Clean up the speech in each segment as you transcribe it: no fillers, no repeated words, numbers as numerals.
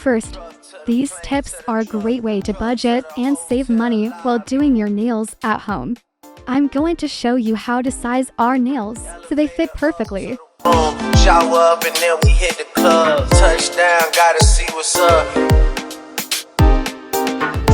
First, these tips are a great way to budget and save money while doing your nails at home. I'm going to show you how to size our nails so they fit perfectly. Shower up and then we hit the club. Touchdown, gotta see what's up.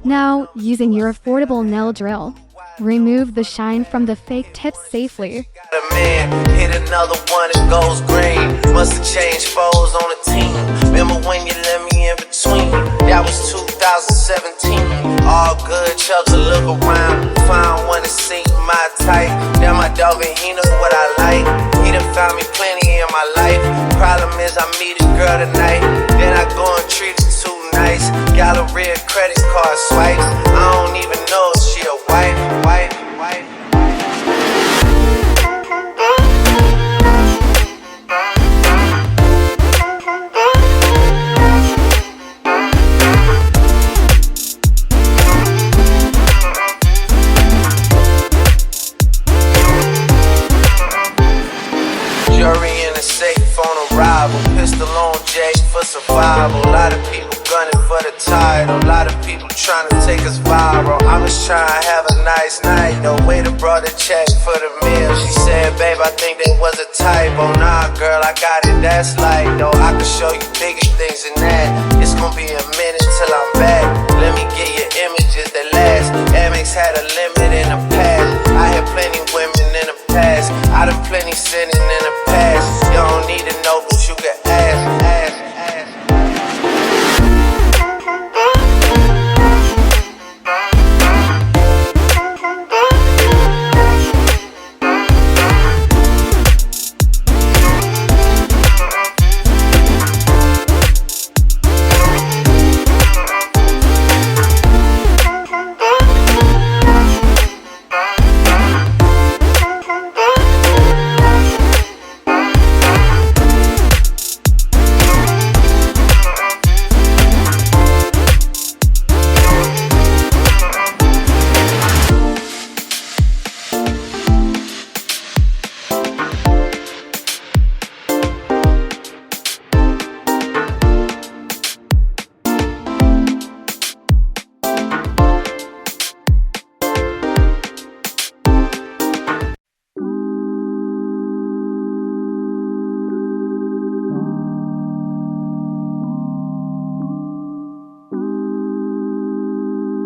Now, using your affordable nail drill, remove the shine from the fake tips safely. Got a man, hit another one, it goes green. Must've changed foes on the team. Remember when you let me in between? That was 2017. All good, chucks a look around. Found one to see my type. Now my dog and he knows what I like. He done found me plenty in my life. Problem is I meet a girl tonight, then I go and treat her too nice. Galleria credit card swipes. I don't even know if she a wife. Jury in the safe on arrival. Pistol on Jay for survival. A lot of people gunning for the title. A lot of people trying to take us viral. I was trying to have a nice night. No waiter brought a check for the meal. She said, babe, I think that was a typo. Nah, girl, I got it, that's light. No, I can show you bigger things than that. It's gonna be a minute till I'm back. Let me get your images that last. Amex had a limit in the past. I had plenty women in the past. I done plenty sinning in the past. You don't need to know, but you can ask.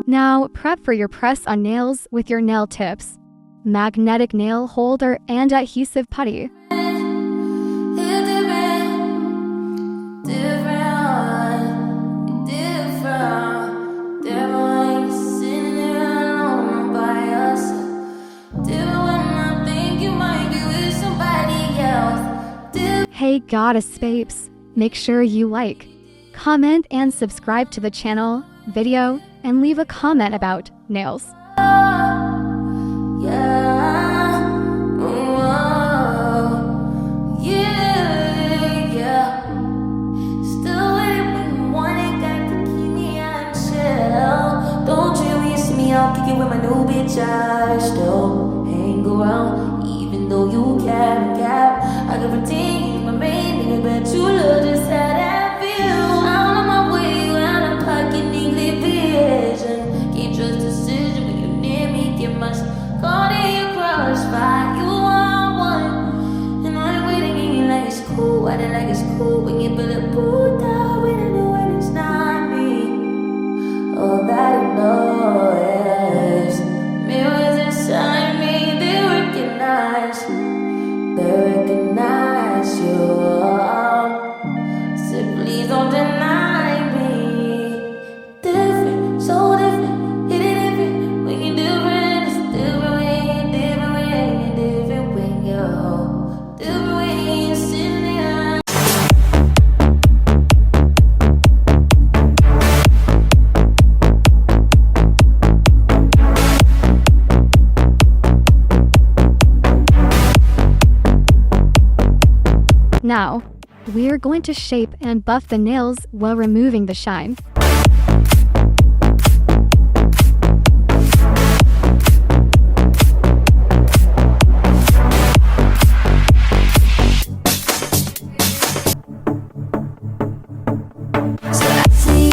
Now, prep for your press-on nails with your nail tips, magnetic nail holder, and adhesive putty. Hey Goddess babes, make sure you like, comment, and subscribe to the channel, video, and leave a comment about nails. Don't you miss me? I'll kick it with my new bitch. I still hang around, even though you can't cap. I can pretend my main nigga, but you look just how that feel. I'm on my way around, I'm pocket neatly vision. Can't trust decision when you near me. Get much caught in your crossfire. You want one, and I'm waiting in you like it's cool. I did like it's cool when you pull a boot down when I know when it's not me. All that I know is mirrors inside me, they recognize you. So please don't deny me. Different, so different, hit it different. When you're different, it's different when you're different, when you're different, when you're different, when you're sitting there. Now, we're going to shape and buff the nails while removing the shine. So I see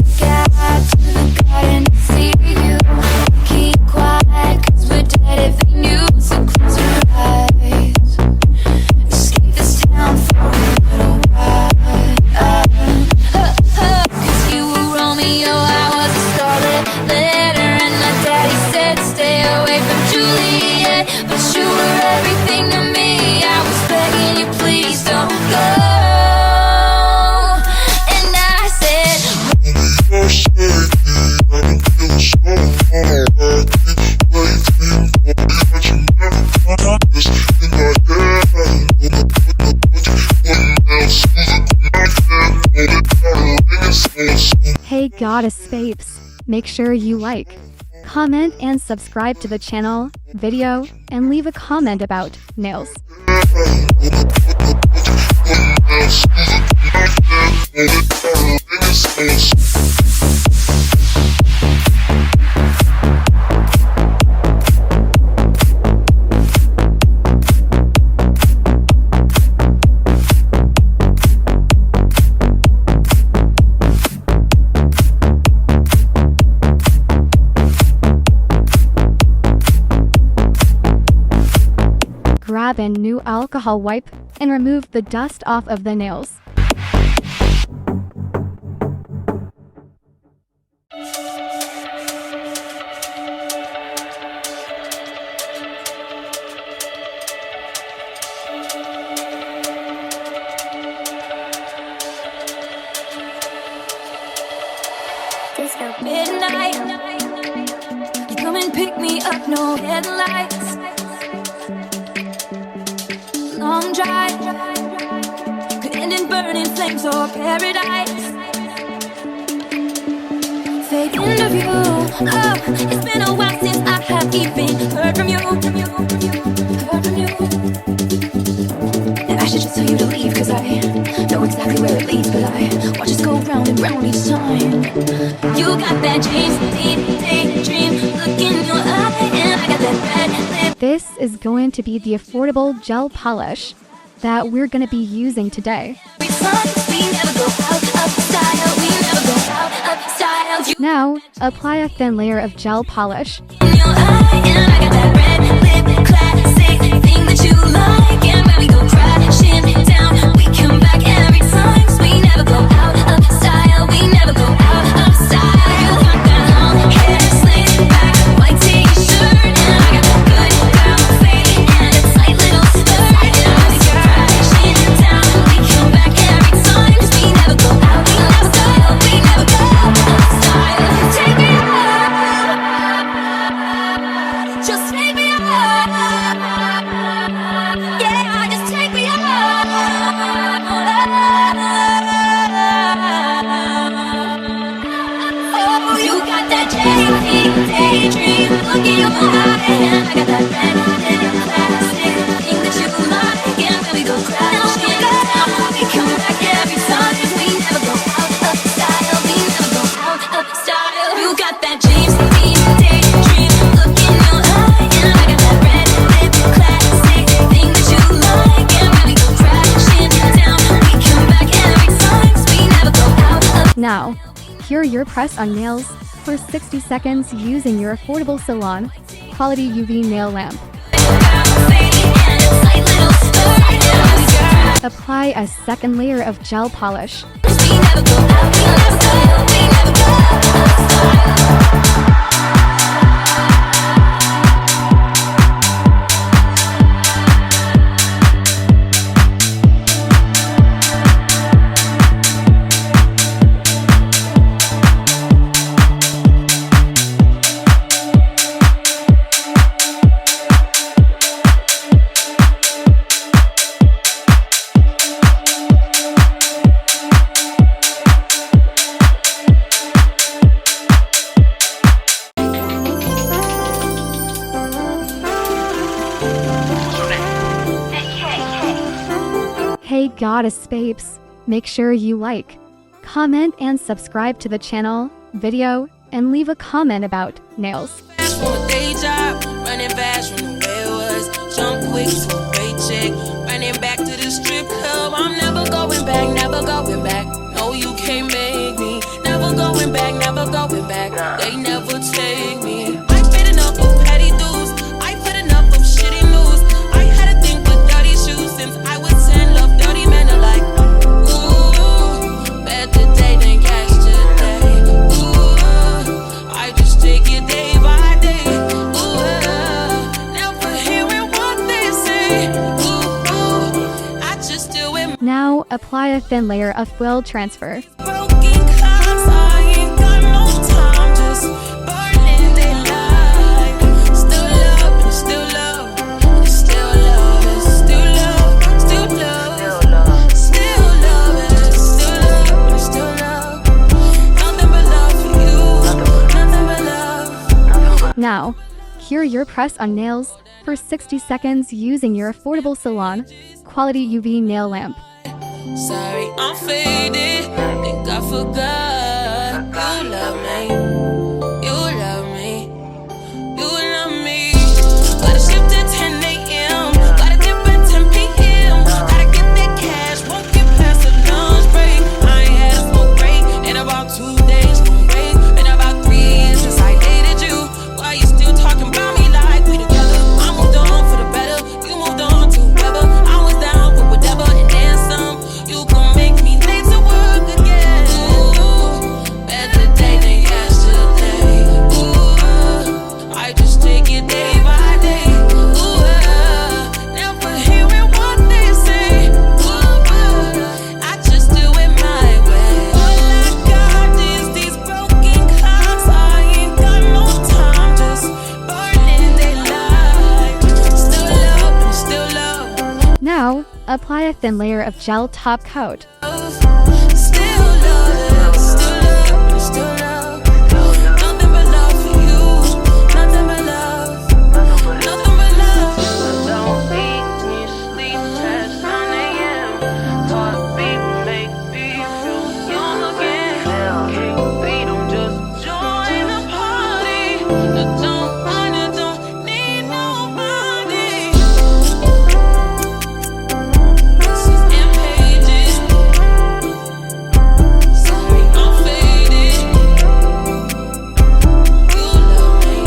goddess babes, make sure you like, comment and subscribe to the channel, video, and leave a comment about nails. Grab a new alcohol wipe and remove the dust off of the nails. Midnight, you come and pick me up, no headlights. Long drive, could end in burning flames or paradise. Fake interview, oh, it's been a while since I have even heard from you. Heard from you. And I should just tell you to leave, cause I know exactly where it leads, but I watch us go round and round each time. You got that daydream look in your eye, and I got that red lip. This is going to be the affordable gel polish that we're going to be using today. Now, apply a thin layer of gel polish. Now, cure your press-on nails for 60 seconds using your affordable salon quality UV nail lamp. Apply a second layer of gel polish. Hey goddess babes, make sure you like, comment and subscribe to the channel, video, and leave a comment about nails. From a day job, running fast from the way it was. Jump quick to a paycheck, running back to the strip club. I'm never going back, never going back. No, you can't make me. Never going back, never going back. They never take me. I paid enough of petty dues. I put enough of shitty news. I had to think with dirty shoes since I was 10. Love dirty men alike. Ooh, better day than yesterday. Ooh, I just take it day by day. Ooh, never hearing what they say. Ooh, I just do it. Now, apply a thin layer of foil transfer. Broken clouds, I ain't got no time. Just burning daylight. Still love, still love, still love, still love, still love, still love, still love, still love. Nothing but love Now, cure your press on nails for 60 seconds using your affordable salon quality UV nail lamp. Sorry, I'm faded. Think I forgot. You love me. You love me. You love me. Gotta shift at 10 a.m. Gotta dip at 10 p.m. Gotta get that cash. Won't get past the lunch break. I ain't had a smoke break in about 2 days. No break in about 3 years since I dated you. Why you still talking about me like we together? I moved on for the better. You moved on to whoever. I was down for whatever and then some. You gon' make me late to work again. Ooh, better day than yesterday. Ooh, I just take it day by day. Ooh, never hearing what they say. Ooh, I just do it my way. All I got is these broken clocks. I ain't got no time, just burning daylight. Still love, still love. Now, apply a thin layer of gel top coat. Still love, still love. Nothing but love for you. Nothing but love. Nothing but love. Don't beat me, sleep past 9 a.m. Talk, baby, make me feel young again. We don't just join the party. I don't need nobody. This is in pages. Sorry, I'm faded. You love me. You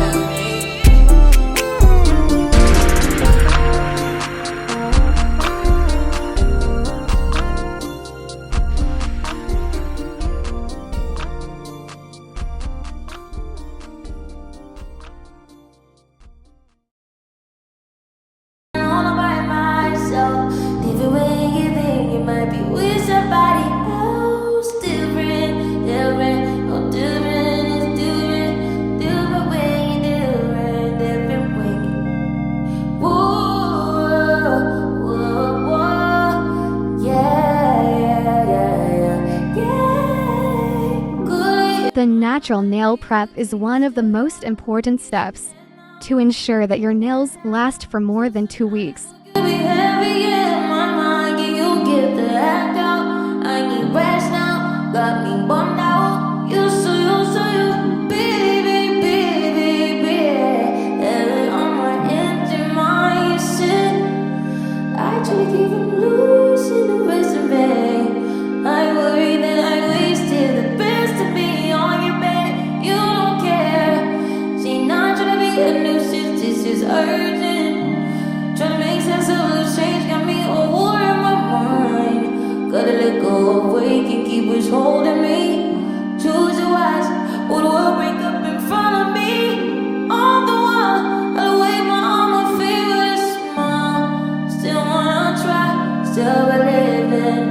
love all by myself. Different way you think it might be with somebody else. Different, oh different, it's different. Different way you different way. Whoa, whoa, whoa. Yeah. Good. The natural nail prep is one of the most important steps to ensure that your nails last for more than 2 weeks. Be heavy in my mind, can you get the heck out? I need rest now, got me bummed out. You, baby. Heavy on my empty mind, you sit. I try to keep from losing the rest of me. I worry that I wasted the best of me on your bed. You don't care. See, not trying to be a nuisance, this is urgent. Trying to make sense of the change, got me a war in my mind. Gotta let go of what you can keep what's holding me. Choose your wise, or the world break up in front of me. All the while, I'll wave my arm, my favorite smile. Still wanna try, still believing.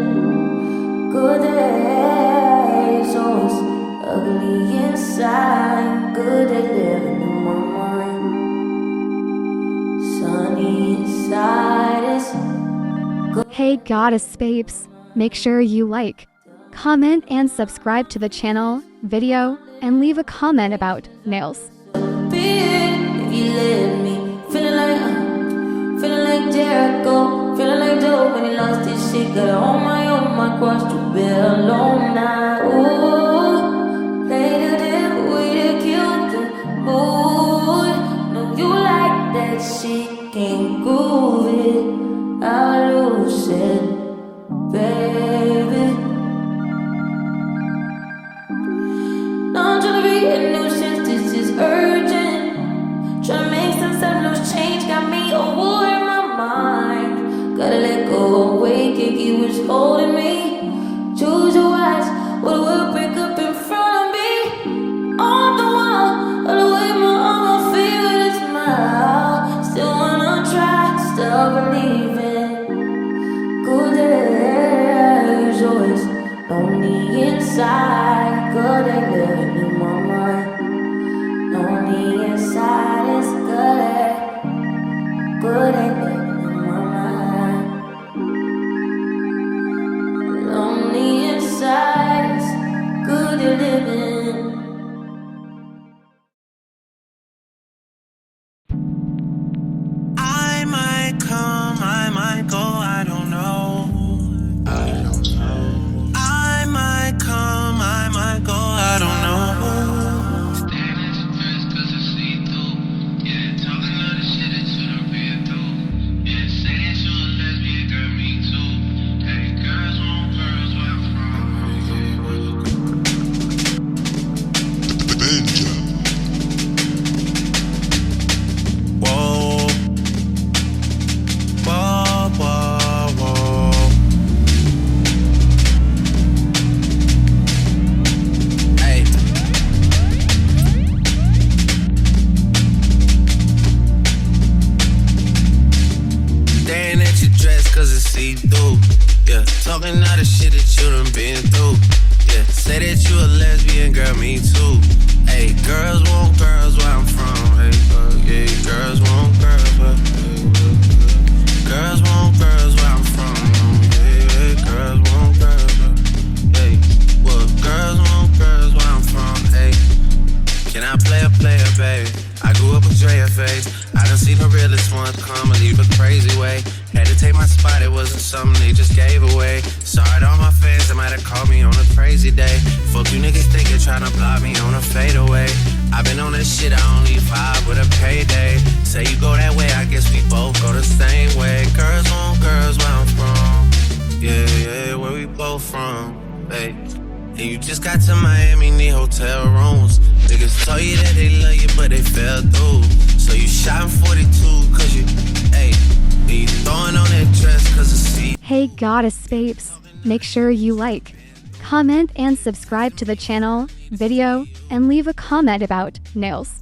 Good days, always ugly inside. Good at living in my mind. Sunny inside is Hey Goddess babes, make sure you like, comment and subscribe to the channel, video, and leave a comment about nails. big if you let me. Feeling like Jericho. Feeling like Joe when he lost his shit. Got it on my own, my cross to bear alone now. Ooh, play the devil way to kill the mood. Know you like that shit, can't groove it. I'll lose it, baby. Now I'm tryna be a nuisance, this is urgent. Tryna make sense of loose change, got me a war in my mind. Gotta let go of weight, can't keep what's holding me. Choose your wise, or the world break up in front of me. All the while, I'll wave my arm, my favorite smile. Still wanna try, still believing. Good days, always lonely inside. Good at living in my mind. Lonely inside is good at living in my mind. Lonely inside is good at living. see through. Yeah, talking all the shit that you done been through. Yeah, say that you a lesbian, girl, me too. Hey, girls want girls where I'm from. Hey, yeah, girls want girls where, girls want girls where I'm from. Yeah, girls want girls where, hey, well, girls want girls where I'm from. Hey, can I play a player, baby? I grew up with Drea face. I done seen the realest ones come and leave a crazy way. Had to take my spot, it wasn't something they just gave away. Sorry to all my fans that might have called me on a crazy day. Fuck you niggas thinking tryna block me on a fadeaway. I've been on this shit, I only vibe with a payday. Say you go that way, I guess we both go the same way. Girls want girls where I'm from. Yeah, yeah, where we both from. Hey. And you just got to Miami, need hotel rooms. Niggas told you that they love you, but they fell through. So you shot 42, cause you, hey, and you throwing on that dress cause of see. Hey Goddess Babes, make sure you like, comment and subscribe to the channel, video, and leave a comment about nails.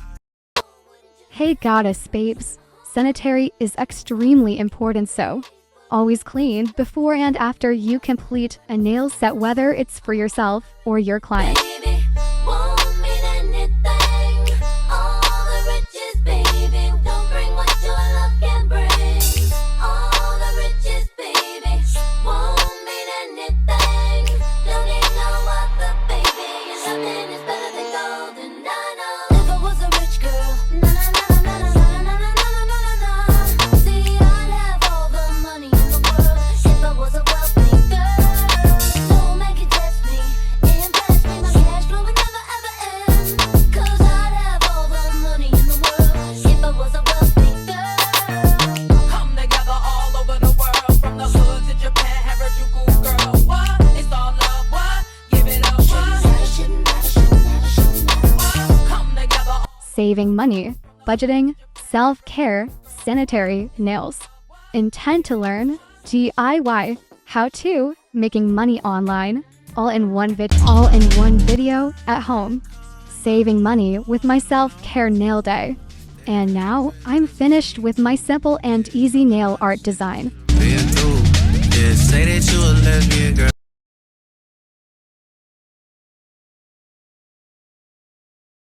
Hey Goddess Babes, sanitary is extremely important, so always clean before and after you complete a nail set, whether it's for yourself or your client. Baby, won't mean anything. All the riches, baby, don't bring what your love can bring. All the riches, baby, won't mean anything. Don't need no other, baby. Your loving is better than gold, and I know. If I was a rich girl, na na na na na na na na na na na na. See, I'd have all the money in the world if I was a wealthy girl. Don't make it test me, invest me, my cash flow would never ever end. 'Cause I'd have all the money in the world if I was a wealthy girl. Come together all over the world, from the hood to Japan, Harajuku, girl. What? It's all love, what? Give it up, what? Come together. Saving money, budgeting, self-care, sanitary nails. Intend to learn DIY, how-to, making money online, all in one video at home. Saving money with my self-care nail day. And now I'm finished with my simple and easy nail art design. Been through. Yeah, say that you a lesbian, girl,